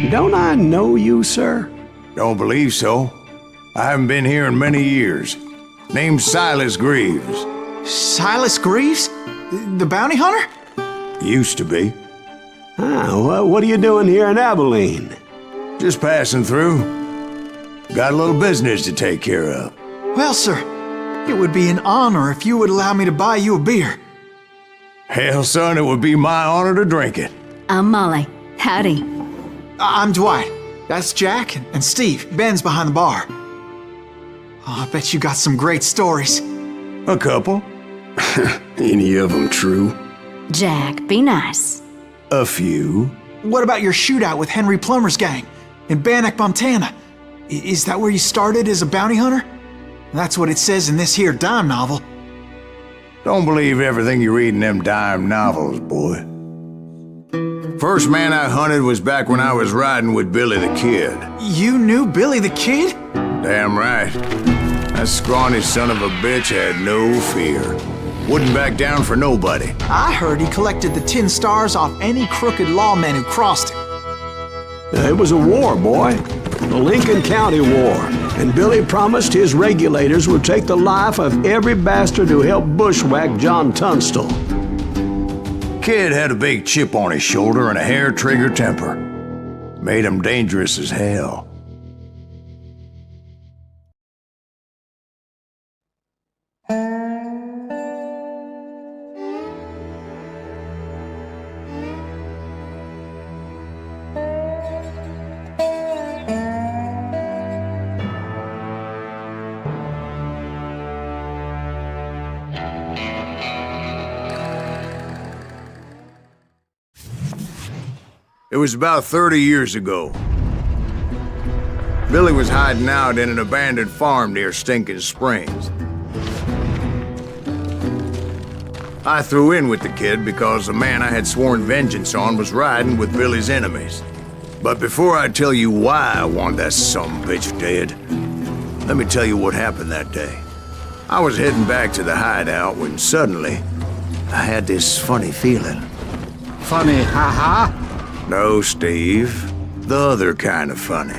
Don't I know you, sir? Don't believe so. I haven't been here in many years. Name's Silas Greaves. Silas Greaves? The bounty hunter? Used to be. Well, what are you doing here in Abilene? Just passing through. Got a little business to take care of. Well, sir, it would be an honor if you would allow me to buy you a beer. Hell, son, it would be my honor to drink it. I'm Molly. Howdy. I'm Dwight. That's Jack and Steve. Ben's behind the bar. Oh, I bet you got some great stories. A couple. Any of them true? Jack, be nice. A few. What about your shootout with Henry Plummer's gang in Bannock, Montana? Is that where you started as a bounty hunter? That's what it says in this here dime novel. Don't believe everything you read in them dime novels, boy. First man I hunted was back when I was riding with Billy the Kid. You knew Billy the Kid? Damn right. That scrawny son of a bitch had no fear. Wouldn't back down for nobody. I heard he collected the 10 stars off any crooked lawmen who crossed him. It was a war, boy. The Lincoln County War. And Billy promised his regulators would take the life of every bastard who helped bushwhack John Tunstall. Kid had a big chip on his shoulder and a hair-trigger temper. Made him dangerous as hell. It was about 30 years ago. Billy was hiding out in an abandoned farm near Stinking Springs. I threw in with the kid because the man I had sworn vengeance on was riding with Billy's enemies. But before I tell you why I want that sumbitch dead, let me tell you what happened that day. I was heading back to the hideout when suddenly I had this funny feeling. Funny, haha? No, Steve. The other kind of funny.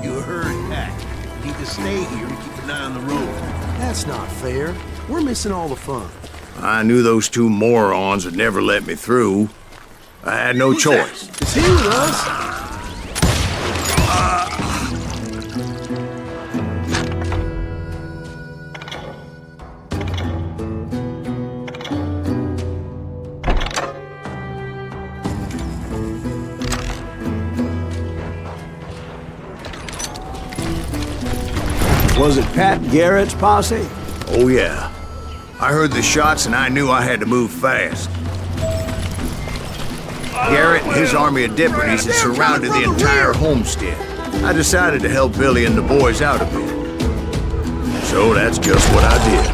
You heard that. You need to stay here to keep an eye on the road. That's not fair. We're missing all the fun. I knew those two morons would never let me through. I had no choice. Is he with us? Was it Pat Garrett's posse? Oh, yeah. I heard the shots and I knew I had to move fast. Garrett and his army of deputies had surrounded the entire homestead. I decided to help Billy and the boys out a bit. So that's just what I did.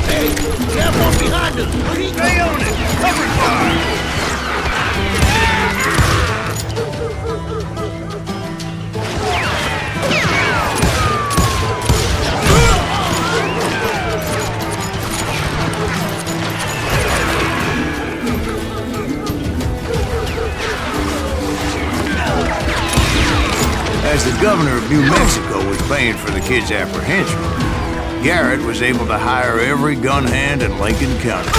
Hey, have one behind us! Stay on it! Cover fire! As the governor of New Mexico was paying for the kid's apprehension, Garrett was able to hire every gun hand in Lincoln County.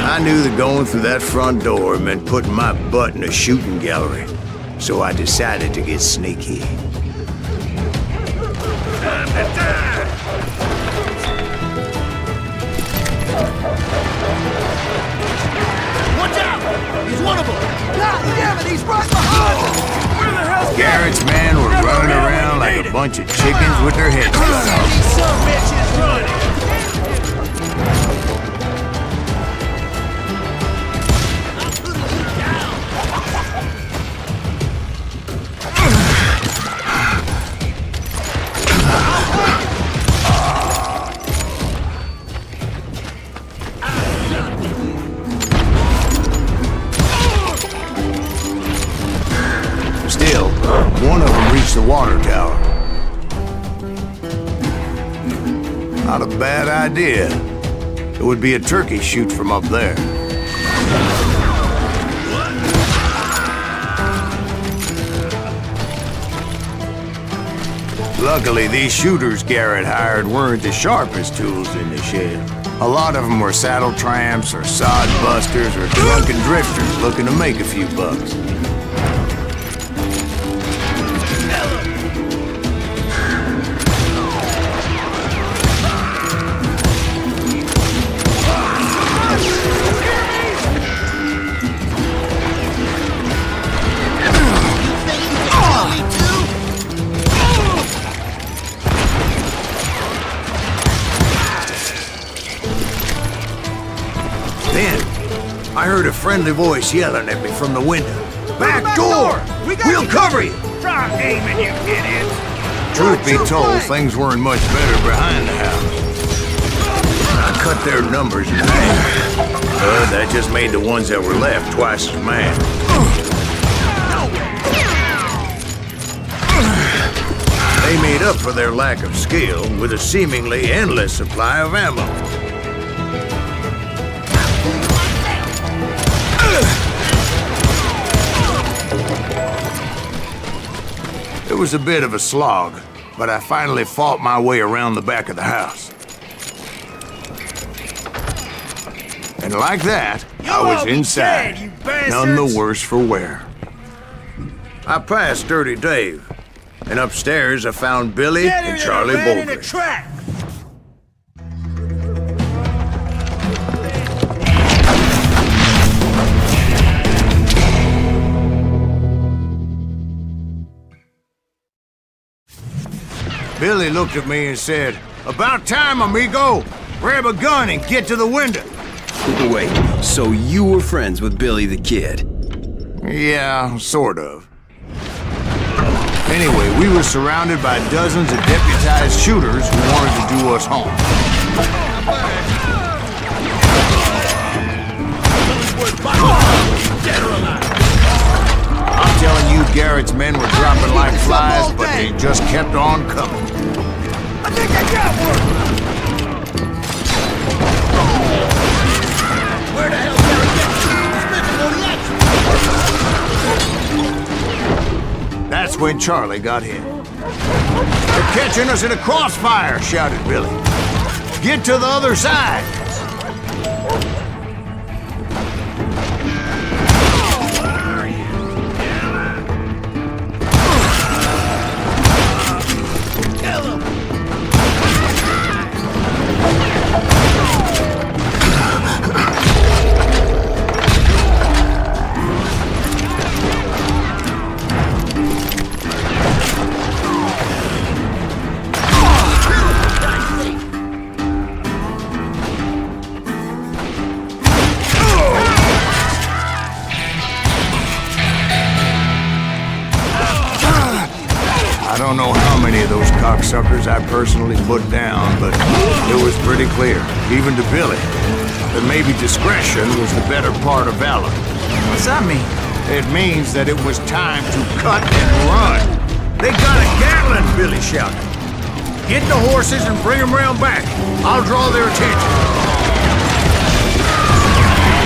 I knew that going through that front door meant putting my butt in a shooting gallery, so I decided to get sneaky. Watch out! He's one of them! God damn it, he's right behind us! Where the hell's Garrett's men were running around like a bunch of chickens with their heads cut off. bitches running! Still, one of them reached the water tower. Not a bad idea. It would be a turkey shoot from up there. Luckily, these shooters Garrett hired weren't the sharpest tools in the shed. A lot of them were saddle tramps or sod busters or drunken drifters looking to make a few bucks. Then, I heard a friendly voice yelling at me from the window. Back door! We'll cover you! Try aiming, you idiots! Truth be told, things weren't much better behind the house. I cut their numbers in half. But that just made the ones that were left twice as mad. They made up for their lack of skill with a seemingly endless supply of ammo. It was a bit of a slog, but I finally fought my way around the back of the house. And like that, I was inside, none the worse for wear. I passed Dirty Dave, and upstairs I found Billy and Charlie Baldwin. Billy looked at me and said, "About time, amigo! Grab a gun and get to the window!" Wait, so you were friends with Billy the Kid? Yeah, sort of. Anyway, we were surrounded by dozens of deputized shooters who wanted to do us harm. I'm telling you, Garrett's men were dropping like flies, but they just kept on coming. I think I got one! Where the hell did I get? That's when Charlie got hit. "They're catching us in a crossfire," shouted Billy. "Get to the other side!" I don't know how many of those cocksuckers I personally put down, but it was pretty clear, even to Billy, that maybe discretion was the better part of valor. What's that mean? It means that it was time to cut and run. "They got a Gatling!" Billy shouted. "Get the horses and bring them round back. I'll draw their attention."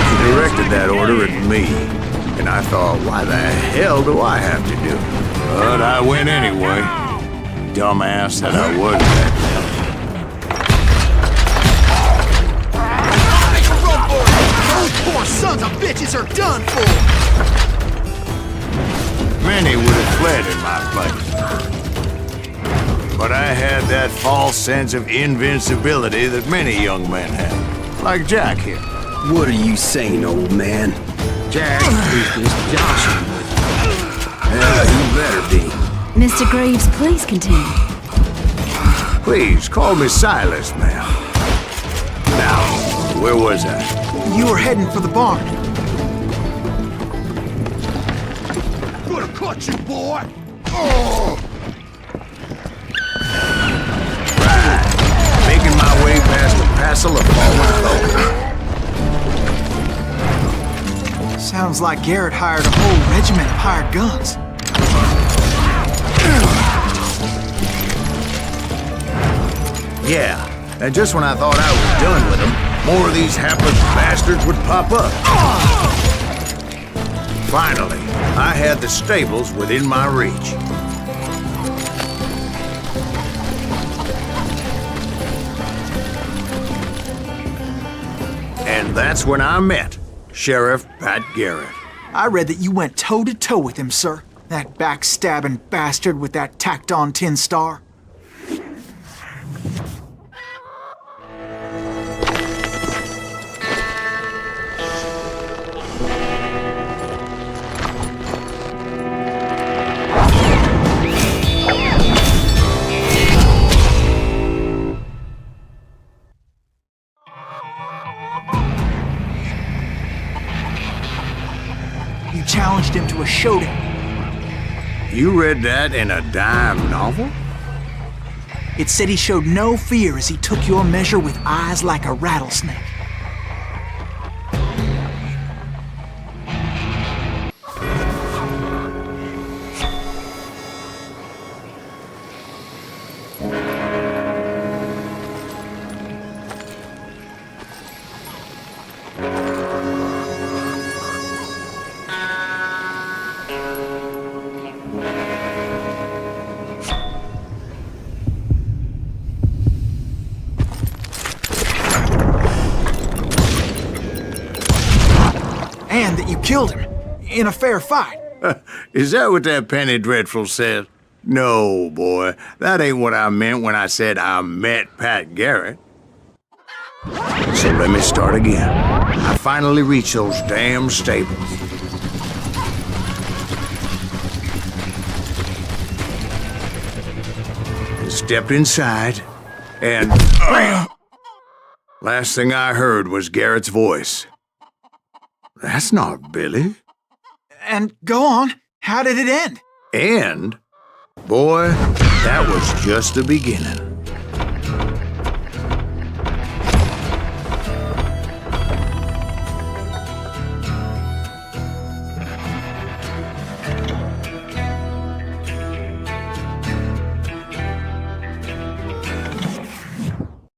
He directed that order at me, and I thought, why the hell do I have to do it? But I went anyway. Dumbass that I was back then. Those poor sons of bitches are done for! Many would have fled in my place. But I had that false sense of invincibility that many young men have. Like Jack here. What are you saying, old man? Jack is just joshing with Yeah, you better be. Mr. Greaves, please continue. Please, call me Silas, ma'am. Now, where was I? You were heading for the barn. Gonna cut you, boy! Making my way past the passel of fallen folk. Sounds like Garrett hired a whole regiment of hired guns. Yeah, and just when I thought I was done with them, more of these hapless bastards would pop up. Finally, I had the stables within my reach. And that's when I met Sheriff Pat Garrett. I read that you went toe-to-toe with him, sir. That backstabbing bastard with that tacked-on tin star. You challenged him to a showdown. You read that in a dime novel? It said he showed no fear as he took your measure with eyes like a rattlesnake. And that you killed him in a fair fight. Is that what that Penny Dreadful said? No, boy. That ain't what I meant when I said I met Pat Garrett. So let me start again. I finally reached those damn stables. I stepped inside, and last thing I heard was Garrett's voice. That's not Billy. And go on, how did it end? And, boy, that was just the beginning.